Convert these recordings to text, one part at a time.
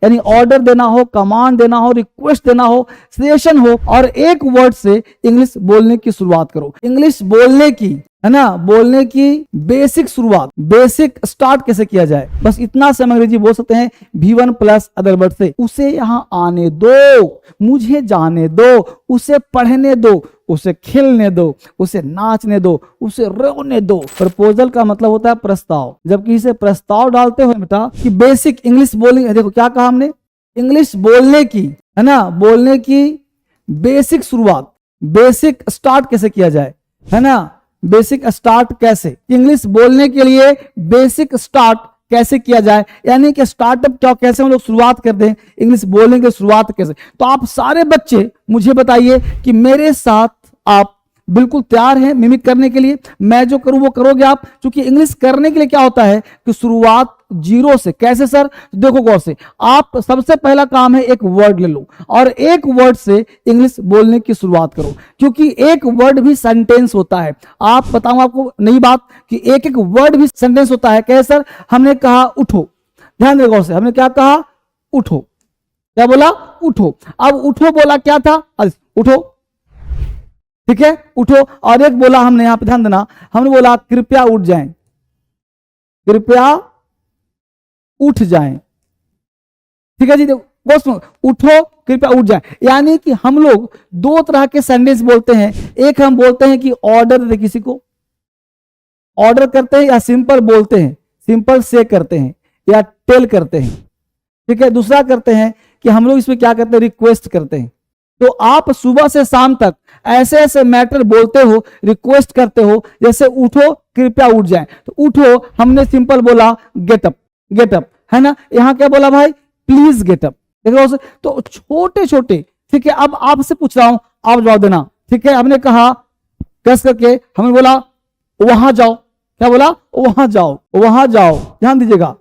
यानी ऑर्डर देना हो, कमांड देना हो, रिक्वेस्ट देना हो, सजेशन हो, और एक वर्ड से इंग्लिश बोलने की शुरुआत करो। इंग्लिश बोलने की, है ना, बोलने की बेसिक शुरुआत, बेसिक स्टार्ट कैसे किया जाए, बस इतना से हम अंग्रेजी बोल सकते हैं V1 प्लस अदर वर्ड से। उसे यहां आने दो, मुझे जाने दो, उसे पढ़ने दो, उसे खेलने दो, उसे नाचने दो, उसे रोने दो। प्रपोजल का मतलब होता है प्रस्ताव। जबकि इसे प्रस्ताव डालते हो बेटा कि बेसिक इंग्लिश बोलिंग, देखो क्या कहा हमने, इंग्लिश बोलने की, है ना, बोलने की बेसिक शुरुआत, बेसिक स्टार्ट कैसे किया जाए, है ना, बेसिक स्टार्ट कैसे, इंग्लिश बोलने के लिए बेसिक स्टार्ट कैसे किया जाए, यानी कि स्टार्टअप क्या, कैसे हम लोग शुरुआत कर दें, इंग्लिश बोलने की शुरुआत कैसे। तो आप सारे बच्चे मुझे बताइए कि मेरे साथ आप बिल्कुल तैयार हैं मिमिक करने के लिए, मैं जो करूं वो करोगे आप, क्योंकि इंग्लिश करने के लिए क्या होता है कि शुरुआत जीरो से। कैसे सर, देखो गौर से, आप सबसे पहला काम है एक वर्ड ले लो और एक वर्ड से इंग्लिश बोलने की शुरुआत करो, क्योंकि एक वर्ड भी सेंटेंस होता है। आप बताऊं आपको नई बात कि एक एक वर्ड भी सेंटेंस होता है। कैसे सर, हमने कहा उठो, ध्यान देगा गौर से, हमने क्या कहा, उठो, क्या बोला, उठो। अब उठो बोला क्या था, उठो, ठीक है, उठो। और एक बोला हमने, यहां पे ध्यान देना, हमने बोला कृपया उठ जाएं, कृपया उठ जाएं, ठीक है जी। देखो उठो, कृपया उठ जाएं, यानी कि हम लोग दो तरह के सेंटेंस बोलते हैं। एक हम बोलते हैं कि ऑर्डर दे, किसी को ऑर्डर करते हैं, या सिंपल बोलते हैं, सिंपल से करते हैं, या टेल करते हैं, ठीक है। दूसरा करते हैं कि हम लोग इसमें क्या करते हैं, रिक्वेस्ट करते हैं। तो आप सुबह से शाम तक ऐसे ऐसे मैटर बोलते हो, रिक्वेस्ट करते हो, जैसे उठो, कृपया उठ जाए। तो उठो हमने सिंपल बोला गेट अप, गेट अप, है ना। यहां क्या बोला भाई, प्लीज गेट अप, देखो। तो छोटे छोटे, ठीक है। अब आपसे पूछ रहा हूं, आप जवाब देना, ठीक है। हमने कहा कस करके, हमने बोला वहां जाओ, क्या बोला, वहां जाओ, वहां जाओ, ध्यान दीजिएगा।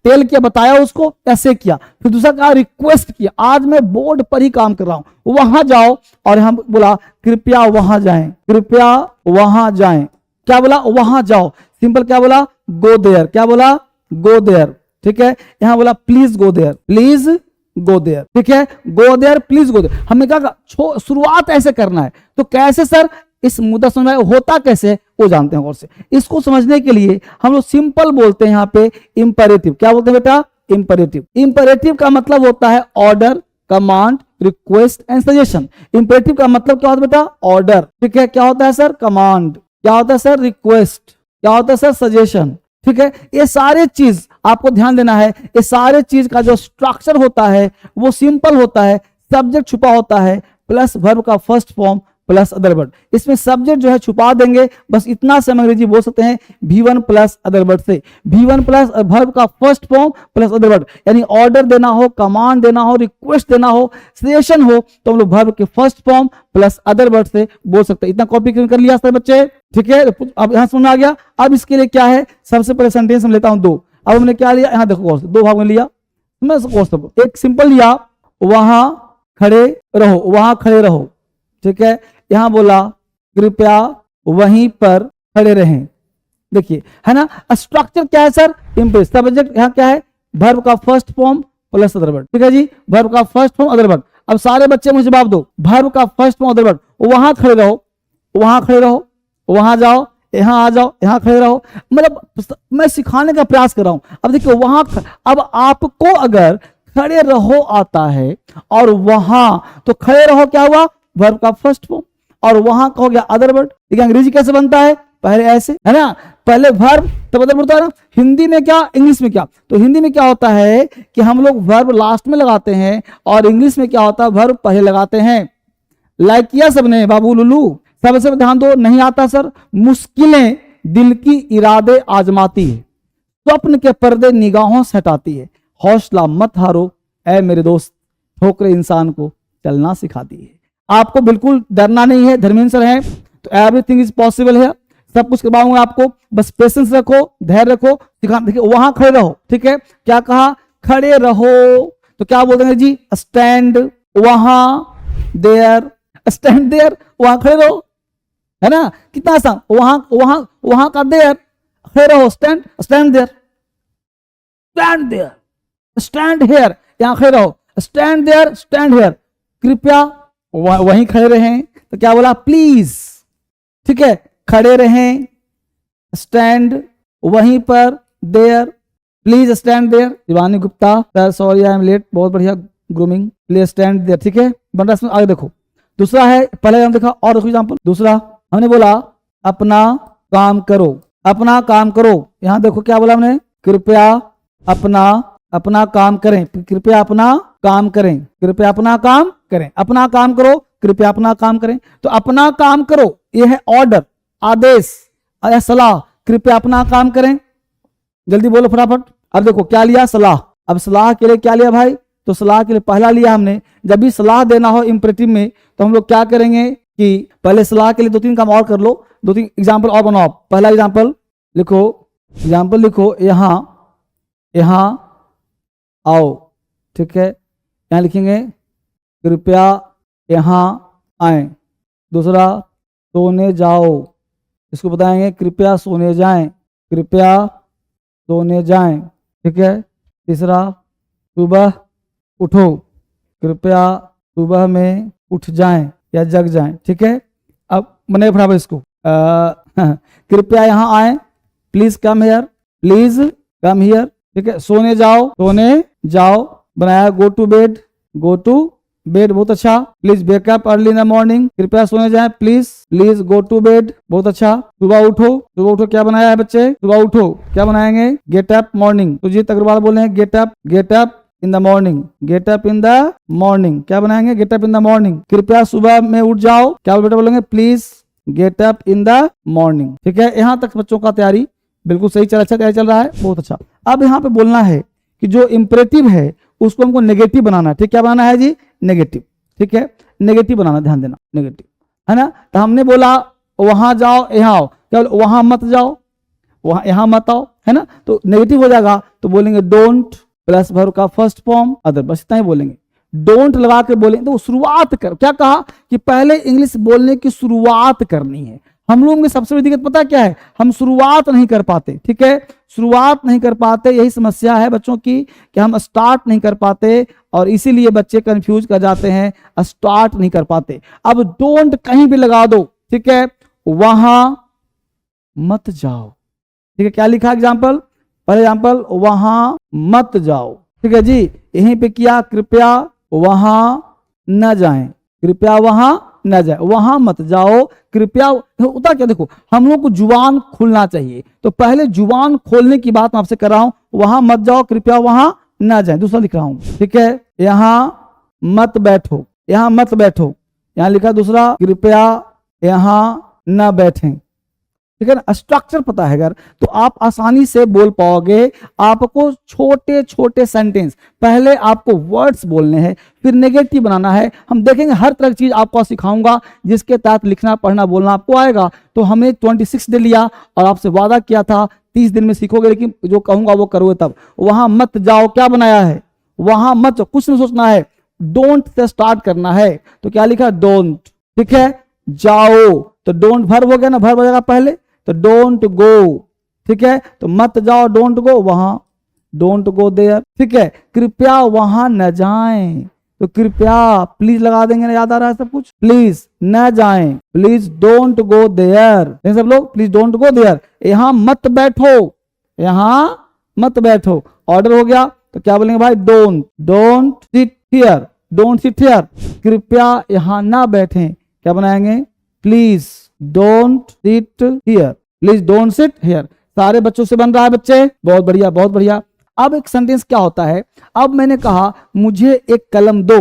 टेल किया, बताया उसको, ऐसे किया। फिर दूसरा कहा रिक्वेस्ट किया, आज मैं बोर्ड पर ही काम कर रहा हूं, वहां जाओ, और हम बोला कृपया वहां जाएं, कृपया वहां जाएं, क्या बोला, वहां जाओ। सिंपल क्या बोला, गो देयर, क्या बोला, गो देयर, ठीक है। यहां बोला please go there, please go there, ठीक है, go there, please go there. हमने कहा शुरुआत ऐसे करना है। तो कैसे सर, इस मुद्दा समझ में होता कैसे वो जानते हैं गौर से। इसको समझने के लिए हम लोग सिंपल बोलते हैं यहां पे इंपरेटिव, क्या बोलते हैं बेटा, इंपरेटिव। इंपरेटिव का मतलब होता है order, command, request and suggestion. Imperative का मतलब क्या होता है बेटा, ऑर्डर, ठीक है। क्या होता है सर, कमांड, क्या होता है सर, रिक्वेस्ट, क्या होता है सर, सजेशन, ठीक है। ये सारे चीज आपको ध्यान देना है। ये सारे चीज का जो स्ट्रक्चर होता है वो सिंपल होता है, सब्जेक्ट छुपा होता है, प्लस वर्ब का first form plus other word. इसमें सब्जेक्ट जो है छुपा देंगे, बस इतना से हम अंग्रेजी बोल सकते हैं V1 प्लस अदर वर्ड से। V1 प्लस वर्ब का first form plus other word, यानी ऑर्डर देना हो, कमांड देना हो, रिक्वेस्ट देना हो, सजेशन हो, तो हम लोग वर्ब के first form plus other word से बोल सकते हैं। इतना कॉपी कर लिया सर बच्चे, ठीक है। अब यहां समझ में आ गया। अब इसके लिए क्या है, सबसे पहले सेंटेंस हम लेता हूं दो। अब हमने क्या लिया, यहां देखो दो भाग में लिया, एक सिंपल लिया, वहां खड़े रहो, वहां खड़े रहो, ठीक है। यहां बोला कृपया वहीं पर खड़े रहें, देखिए, है ना। स्ट्रक्चर क्या है सर, इंप्रेस। सब्जेक्ट यहां क्या है, वर्ब का first form plus other word, ठीक है जी, वर्ब का फर्स्ट फॉर्म अदर वर्ड। अब सारे बच्चे मुझे जवाब दो, वर्ब का फर्स्ट फॉर्म अदर वर्ड, वहां खड़े रहो, वहां खड़े रहो, वहां जाओ, यहां आ जाओ, यहां खड़े रहो। मतलब मैं सिखाने का प्रयास कर रहा हूं। अब देखिए वहां, अब आपको अगर खड़े रहो आता है और वहां, तो खड़े रहो क्या हुआ, वर्ब का फर्स्ट फॉर्म, और वहां का हो गया अदर वर्ड। देखिए अंग्रेजी कैसे बनता है, पहले ऐसे, है ना, पहले वर्ब तब अदर वर्ड होता है ना। हिंदी में क्या, इंग्लिश में क्या, तो हिंदी में क्या होता है कि हम लोग वर्ब लास्ट में लगाते हैं, और इंग्लिश में क्या होता है, वर्ब पहले लगाते हैं। लाइक किया सबने बाबू लुल्लू, सबसे ध्यान दो। नहीं आता सर, मुश्किलें दिल की इरादे आजमाती है, स्वप्न के पर्दे निगाहों से हटाती है, हौसला मत हारो ऐ मेरे दोस्त, ठोकरे इंसान को चलना सिखाती है। आपको बिल्कुल डरना नहीं है, धर्मेंद्र सर है, तो एवरीथिंग इज पॉसिबल है, सब कुछ करवाऊंगा आपको, बस पेशेंस रखो, धैर्य रखो, सिखा। देखिए वहां खड़े रहो, ठीक है, क्या कहा, खड़े रहो, तो क्या बोलते हैं जी, स्टैंड, वहां, देयर, स्टैंड देयर, वहां खड़े रहो, है ना, कितना आसान। वहां वहां वहां का देयर, खड़े रहो, stand, stand there, stand there, stand here, यहाँ खड़े रहो, स्टैंड देयर, स्टैंड हेयर, कृपया वहीं खड़े रहें। तो क्या बोला, प्लीज, ठीक है, खड़े रहें, स्टैंड वहीं पर, there, please stand there. Shivani Gupta, sir sorry I am late, बहुत बढ़िया, ग्रूमिंग, प्लीज स्टैंड देयर, ठीक है, बन रहा है। आगे देखो, दूसरा है, पहले हम देखा और देखो एग्जांपल, दूसरा हमने बोला अपना काम करो, अपना काम करो, यहां देखो क्या बोला हमने, कृपया अपना काम करें, कृपया अपना काम करें, कृपया अपना काम करें, अपना काम करो, कृपया अपना काम करें। तो अपना काम करो यह है ऑर्डर, आदेश या सलाह, कृपया अपना काम करें, जल्दी बोलो फटाफट। अब देखो क्या लिया, सलाह। अब सलाह के लिए क्या लिया भाई, तो सलाह के लिए पहला लिया हमने, जब भी सलाह देना हो इंपरेटिव में तो हम लोग क्या करेंगे कि पहले सलाह के लिए 2-3 काम और कर लो, 2-3 एग्जाम्पल और बनाओ। पहला एग्जाम्पल लिखो, एग्जाम्पल लिखो, यहां आओ, ठीक है, यहां लिखेंगे कृपया यहां आए। दूसरा, सोने जाओ, इसको बताएंगे कृपया सोने जाएं, कृपया सोने जाएं, ठीक है। तीसरा, सुबह उठो, कृपया सुबह में उठ जाएं या जग जाएं, ठीक है। अब बने फटाफट इसको, कृपया यहाँ आए, please come here, please come here, ठीक है। सोने जाओ बनाया, गो टू बेड, बहुत अच्छा। Please wake up early in the morning, कृपया सोने जाएं, प्लीज गो टू बेड, बहुत अच्छा। सुबह उठो क्या बनाया है बच्चे, सुबह उठो क्या बनाएंगे, get up morning. Sujeet Agarwal बोले हैं get up in the morning, get up in the morning, क्या बनाएंगे, get up in the morning. कृपया सुबह में उठ जाओ, क्या बेटा बोलेंगे, please get up in the morning, ठीक है। यहां तक बच्चों का तैयारी बिल्कुल सही चल रहा है, बहुत अच्छा। अब यहाँ पे बोलना है कि जो इंपरेटिव है उसको हमको नेगेटिव बनाना है, ठीक, क्या बनाना है जी, नेगेटिव, ठीक है, नेगेटिव बनाना, ध्यान देना, नेगेटिव है ना। तो हमने बोला वहां जाओ यहाँ आओ, क्या बोले, वहां मत जाओ, यहाँ मत आओ, है ना। तो नेगेटिव हो जाएगा, तो बोलेंगे डोंट प्लस वर्ब का फर्स्ट फॉर्म अदर, बस इतना ही बोलेंगे। डोंट लगा के बोलेंगे तो शुरुआत कर, क्या कहा कि पहले इंग्लिश बोलने की शुरुआत करनी है। हम लोग में सबसे बड़ी दिक्कत पता क्या है, हम शुरुआत नहीं कर पाते, ठीक है, शुरुआत नहीं कर पाते, यही समस्या है बच्चों की कि हम स्टार्ट नहीं कर पाते, और इसीलिए बच्चे कंफ्यूज कर जाते हैं, स्टार्ट नहीं कर पाते। अब डोंट कहीं भी लगा दो, ठीक है, वहां मत जाओ, ठीक है, क्या लिखा एग्जाम्पल, पहले एग्जाम्पल वहां मत जाओ, ठीक है जी। यहीं पे किया, कृपया वहां न जाएं, कृपया वहां न जाए, वहां मत जाओ, कृपया। होता क्या, देखो हम लोग को जुबान खुलना चाहिए, तो पहले जुबान खोलने की बात मैं आपसे कर रहा हूं, वहां मत जाओ, कृपया वहां न जाए। दूसरा लिख रहा हूं, ठीक है, यहां मत बैठो, यहां लिखा दूसरा, कृपया यहां न बैठें, ठीक है ना। स्ट्रक्चर पता है अगर तो आप आसानी से बोल पाओगे। आपको छोटे छोटे सेंटेंस, पहले आपको वर्ड्स बोलने हैं, फिर नेगेटिव बनाना है। हम देखेंगे हर तरह की चीज आपको सिखाऊंगा जिसके तहत लिखना पढ़ना बोलना आपको आएगा। तो हमने 26 डे लिया और आपसे वादा किया था 30 दिन में सीखोगे, लेकिन जो कहूंगा वो करोगे तब। वहां मत जाओ क्या बनाया है, वहां मत, कुछ नहीं सोचना है, डोंट से स्टार्ट करना है, तो क्या लिखा, डोंट, ठीक है। जाओ तो डोंट वर्ब हो गया ना, वर्ब हो जाएगा पहले, तो डोंट गो, ठीक है, तो मत जाओ, डोंट गो वहां, डोंट गो देयर, ठीक है। कृपया वहां न जाएं, तो कृपया प्लीज लगा देंगे ना, याद आ रहा है सब कुछ, प्लीज न जाएं, प्लीज डोंट गो देयर, सब लोग प्लीज डोंट गो देयर। यहां मत बैठो, यहां मत बैठो, ऑर्डर हो गया, तो क्या बोलेंगे भाई, don't sit here, don't sit here. कृपया यहां ना बैठें, क्या बनाएंगे, please don't sit here, please don't sit here. सारे बच्चों से बन रहा है बच्चे, बहुत बढ़िया बहुत बढ़िया। अब एक सेंटेंस क्या होता है, अब मैंने कहा मुझे एक कलम दो,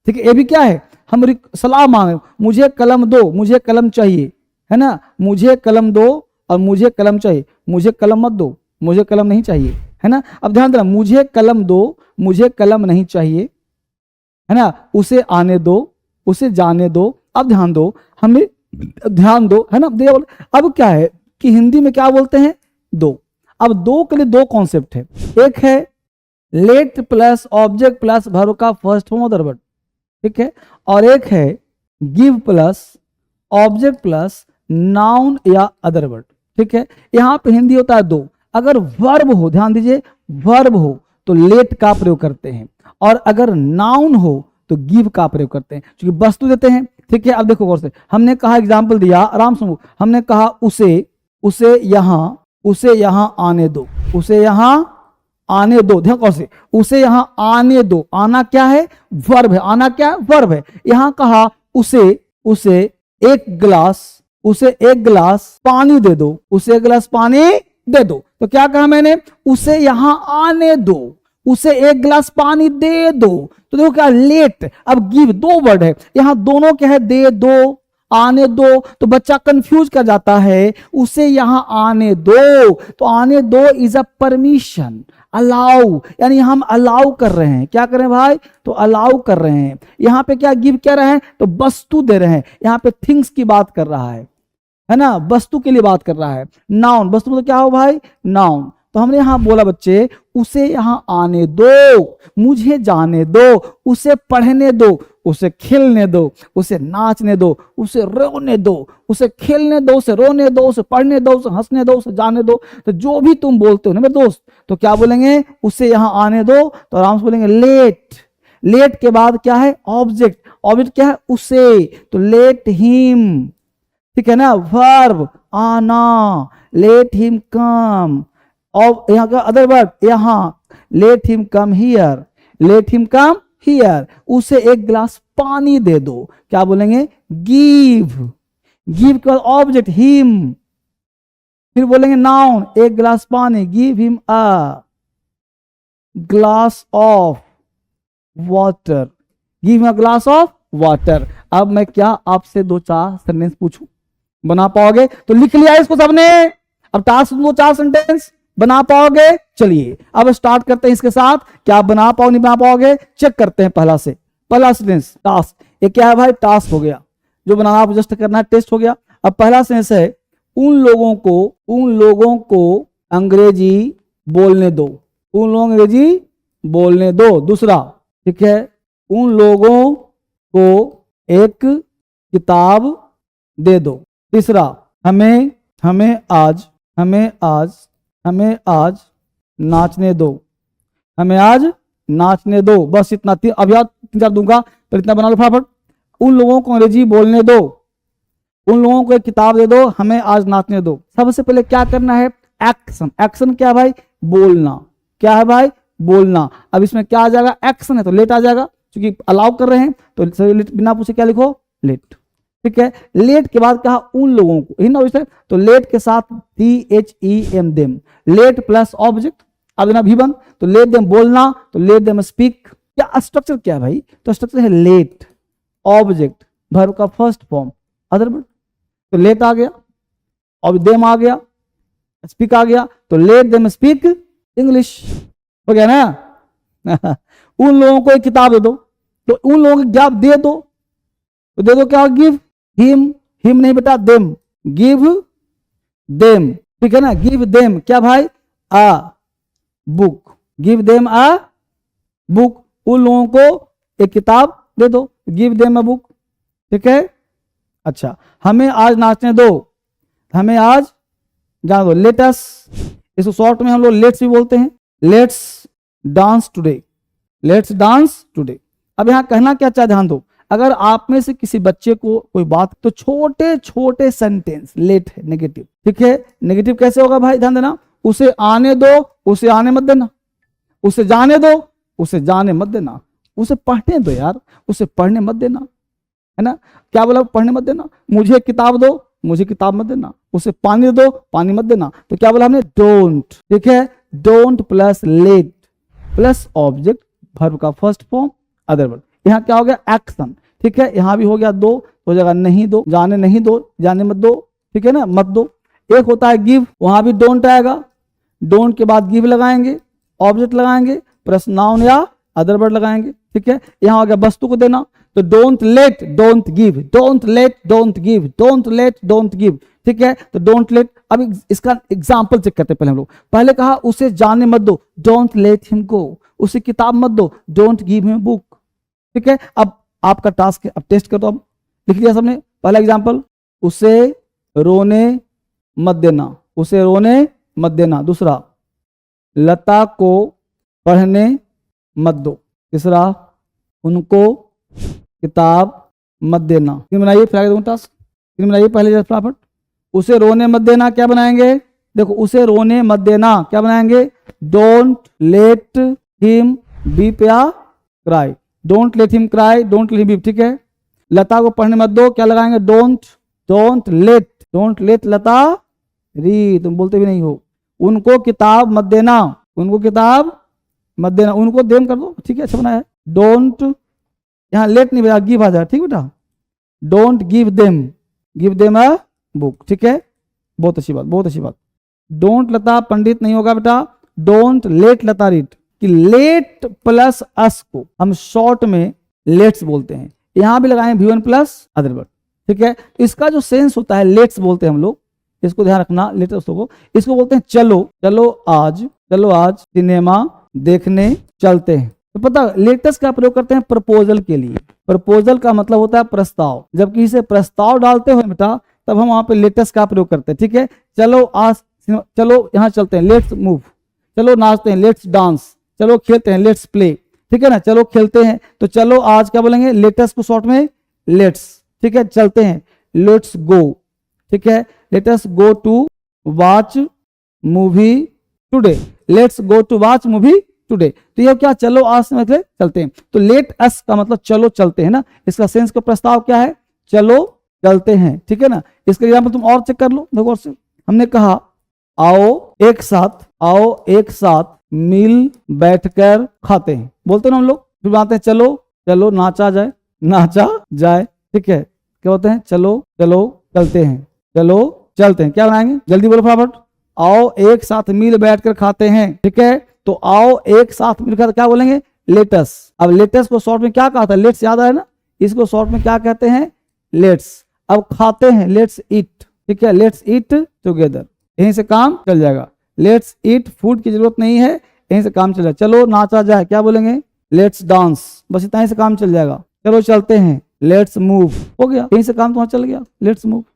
ठीक है, ये भी क्या है, हम सलाह मांगे, मुझे कलम दो, मुझे कलम चाहिए, है ना, मुझे कलम दो और मुझे कलम चाहिए, मुझे कलम मत दो, मुझे कलम नहीं चाहिए, है ना। अब ध्यान देना, मुझे कलम दो, मुझे कलम नहीं चाहिए, है ना, उसे आने दो, उसे जाने दो। अब ध्यान दो, हमें ध्यान दो, है ना। अब क्या है कि हिंदी में क्या बोलते हैं, दो। अब दो के लिए दो कॉन्सेप्ट है, एक है late plus object plus verb का फर्स्ट फॉर्म अदर वर्ड, ठीक है, और एक है give plus object plus noun या अदर वर्ड, ठीक है। यहां पे हिंदी होता है दो। अगर वर्ब हो, ध्यान दीजिए, वर्ब हो तो लेट का प्रयोग करते हैं, और अगर नाउन हो तो गिव का प्रयोग करते हैं, क्योंकि वस्तु देते हैं। ठीक है, अब देखो गौर से, हमने कहा एग्जाम्पल दिया, आराम से, हमने कहा उसे यहां आने दो, उसे यहां आने दो। ध्यान गौर से, उसे यहां आने दो, आना क्या है? वर्ब है। आना क्या है? वर्ब है। यहां कहा उसे एक गिलास पानी दे दो, उसे एक गिलास पानी दे दो। तो क्या कहा मैंने? उसे यहां आने दो, उसे एक गिलास पानी दे दो। तो देखो क्या, लेट। अब गिव दो वर्ड है, यहां दोनों क्या है? दे दो, आने दो। तो बच्चा कंफ्यूज कर जाता है, उसे यहां आने दो, तो आने दो इज अ परमिशन, अलाउ, यानी हम अलाउ कर रहे हैं। क्या कर रहे हैं भाई? तो अलाउ कर रहे हैं। यहां पे क्या गिव क्या रहे हैं? तो वस्तु दे रहे हैं। यहां पे थिंग्स की बात कर रहा है ना, वस्तु के लिए बात कर रहा है। नाउन, वस्तु मतलब क्या हो भाई? नाउन। तो हमने यहां बोला बच्चे, उसे यहां आने दो, मुझे जाने दो, उसे पढ़ने दो, उसे खेलने दो, उसे नाचने दो, उसे रोने दो, उसे खेलने दो, उसे रोने दो, उसे पढ़ने दो, उसे हंसने दो, उसे जाने दो। तो जो भी तुम बोलते हो ना मेरे दोस्त, तो क्या बोलेंगे? उसे यहां आने दो, तो आराम से बोलेंगे लेट। लेट के बाद क्या है? ऑब्जेक्ट। ऑब्जेक्ट क्या है? उसे, तो लेट हिम। ठीक है ना, वर्ब आना, लेट हिम कम। और यहाँ का अदर वर्ब, यहां, let him come here, let him come here. उसे एक गिलास पानी दे दो, क्या बोलेंगे? गिव। गिव के बाद ऑब्जेक्ट हिम, फिर बोलेंगे नाउन, एक गिलास पानी, give him a glass of water, give him a glass of water. अब मैं क्या आपसे 2-4 सेंटेंस पूछूं, बना पाओगे? तो लिख लिया इसको सबने, अब टास्क 2-4 सेंटेंस बना पाओगे? चलिए अब स्टार्ट करते हैं इसके साथ। क्या आप बना पाओ, नहीं बना पाओगे? चेक करते हैं। पहला सेंटेंस टास्क, ये क्या है भाई? टास्क हो गया, जो बनाना आप जस्ट करना है, टेस्ट हो गया। अब पहला सेंटेंस है, उन लोगों को अंग्रेजी बोलने दो, उन लोगों को अंग्रेजी बोलने दो। दूसरा, ठीक है, उन लोगों को एक किताब दे दो। तीसरा, हमें आज नाचने दो, हमें आज नाचने दो। बस इतना। अब यार 3-4 दूंगा, तो इतना बना लो फटाफट। उन लोगों को अंग्रेजी बोलने दो, उन लोगों को एक किताब दे दो, हमें आज नाचने दो। सबसे पहले क्या करना है? एक्शन। एक्शन क्या है भाई? बोलना। क्या है भाई? बोलना। अब इसमें क्या आ जाएगा? एक्शन है तो लेट आ जाएगा, क्योंकि अलाउ कर रहे हैं, तो बिना पूछे क्या लिखो? लेट। ठीक है, लेट के बाद कहा उन लोगों को, ही ना, तो लेट के साथ THEM them, late plus object. अब देना V1, तो लेट देम बोलना, तो लेट देम स्पीक। क्या स्ट्रक्चर क्या है भाई? तो स्ट्रक्चर है लेट, ऑब्जेक्ट, वर्ब का फर्स्ट फॉर्म, अदर वर्ड। तो लेट आ गया, और देम आ गया, स्पीक आ गया, तो लेट देम स्पीक इंग्लिश। हो गया ना? उन लोगों को एक किताब दे दो, तो उन लोगों को किताब दे दो, तो दे दो क्या? गिव हिम नहीं बेटा, देम, गिव देम। ठीक है ना, गिव देम क्या भाई? आ बुक, गिव देम आ बुक। उन लोगों को एक किताब दे दो, गिव देम अ बुक। ठीक है, अच्छा, हमें आज नाचने दो, हमें आज जाने दो, लेट अस, इसको शॉर्ट में हम लोग लेट्स भी बोलते हैं, let's dance today, let's dance today. अब यहां कहना क्या चाहे, ध्यान दो, अगर आप में से किसी बच्चे को कोई बात, तो छोटे छोटे सेंटेंस, लेट है नेगेटिव। ठीक है, नेगेटिव कैसे होगा भाई? ध्यान देना, उसे आने दो, उसे आने मत देना, उसे जाने दो, उसे जाने मत देना, उसे पढ़ने दो यार, उसे पढ़ने मत देना, है ना? क्या बोला? पढ़ने मत देना। मुझे किताब दो, मुझे किताब मत देना। उसे पानी दो, पानी मत देना। तो क्या बोला हमने? डोंट। ठीक है, don't plus late plus object, verb का फर्स्ट फॉर्म, अदर वर्ड। यहां क्या हो गया? एक्शन। ठीक है, यहां भी हो गया दो, हो जाएगा नहीं दो, जाने नहीं दो, जाने मत दो। ठीक है ना, मत दो। एक होता है गिव, वहां भी डोंट आएगा, डोंट के बाद गिव लगाएंगे, ऑब्जेक्ट लगाएंगे, प्लस नाउन या अदर वर्ड लगाएंगे। ठीक है, यहां हो गया वस्तु को देना, तो don't let don't give, don't let don't give, don't let don't give. ठीक है, तो डोंट लेट। अब इसका एग्जाम्पल चेक करते हैं पहले हम लोग। पहले कहा उसे जाने मत दो, डोंट लेट हिम गो, उसे किताब मत दो, डोंट गिव हिम बुक। ठीक है, अब आपका टास्क है, अब टेस्ट कर दो। अब लिख लिया सबने? पहला एग्जाम्पल, उसे रोने मत देना, उसे रोने मत देना। दूसरा, लता को पढ़ने मत दो। तीसरा, उनको किताब मत देना। फिर बनाइए, फिर आगे दूंगा टास्क। फिर बनाइए पहले फटाफट। उसे रोने मत देना, क्या बनाएंगे? देखो, उसे रोने मत देना, क्या बनाएंगे? डोंट लेट हिम वीप या cry. Don't let him cry, don't let him weep, ठीक है। लता को पढ़ने मत दो, क्या लगाएंगे? डोंट लेट लता री, तुम बोलते भी नहीं हो। उनको किताब मत देना, उनको किताब मत देना, उनको देम कर दो, ठीक है, अच्छा बनाया है। डोंट, यहाँ लेट नहीं बजा, गिव आ जाए, ठीक बेटा। Don't give them a book, ठीक है, बहुत अच्छी बात, बहुत अच्छी बात। डोंट लता पंडित नहीं होगा बेटा, डोंट लेट लता रीड। कि लेट प्लस अस को हम शॉर्ट में लेट्स बोलते हैं, यहां भी लगाएं V1 प्लस अदर वर्ड, ठीक है। इसका जो सेंस होता है लेट्स बोलते हैं हम लोग, इसको ध्यान रखना, लेट्स को इसको बोलते हैं चलो आज सिनेमा देखने चलते हैं। तो पता लेटेस्ट का प्रयोग करते हैं प्रपोजल के लिए। प्रपोजल का मतलब होता है प्रस्ताव, जब किसी से प्रस्ताव डालते हो बेटा तब हम वहां पे लेटेस्ट का प्रयोग करते हैं, ठीक है। चलो यहाँ चलते हैं, लेट्स मूव। चलो नाचते हैं, लेट्स डांस। चलो खेलते हैं, लेट्स प्ले, ठीक है ना। चलो खेलते हैं, तो चलो आज क्या बोलेंगे? लेटेस्ट को शॉर्ट में लेट्स, ठीक है। चलते हैं, लेट्स गो, ठीक है। Let's go to watch movie today, let's go to watch movie today. तो ये क्या? चलो आज से मतलब चलते हैं। तो लेट अस का मतलब चलो चलते हैं ना, इसका सेंस का प्रस्ताव क्या है? चलो चलते हैं, ठीक है ना। इसके एग्जाम्पल तुम और चेक कर लो, देखो और से। हमने कहा आओ एक साथ मिल बैठकर खाते हैं, बोलते ना हम लोग। फिर बनाते हैं चलो नाचा जाए, ठीक है। क्या बोलते हैं? चलो चलते हैं, क्या बनाएंगे? जल्दी बोलो फटाफट। आओ एक साथ मिल बैठकर खाते हैं, ठीक है। तो आओ एक साथ मिलकर क्या बोलेंगे? लेटस। अब लेटस को शॉर्ट में क्या कहा था? लेट्स, याद है ना। इसको शॉर्ट में क्या कहते हैं? लेट्स। अब खाते हैं, लेट्स ईट, ठीक है। लेट्स ईट टुगेदर, यहीं से काम चल जाएगा। लेट्स ईट, फूड की जरूरत नहीं है, यहीं से काम चल जाएगा। चलो नाचा जाए, क्या बोलेंगे? लेट्स डांस, बस इतना ही से काम चल जाएगा। चलो चलते हैं, लेट्स मूव, हो गया, यहीं से काम तुम्हारा चल गया, लेट्स मूव।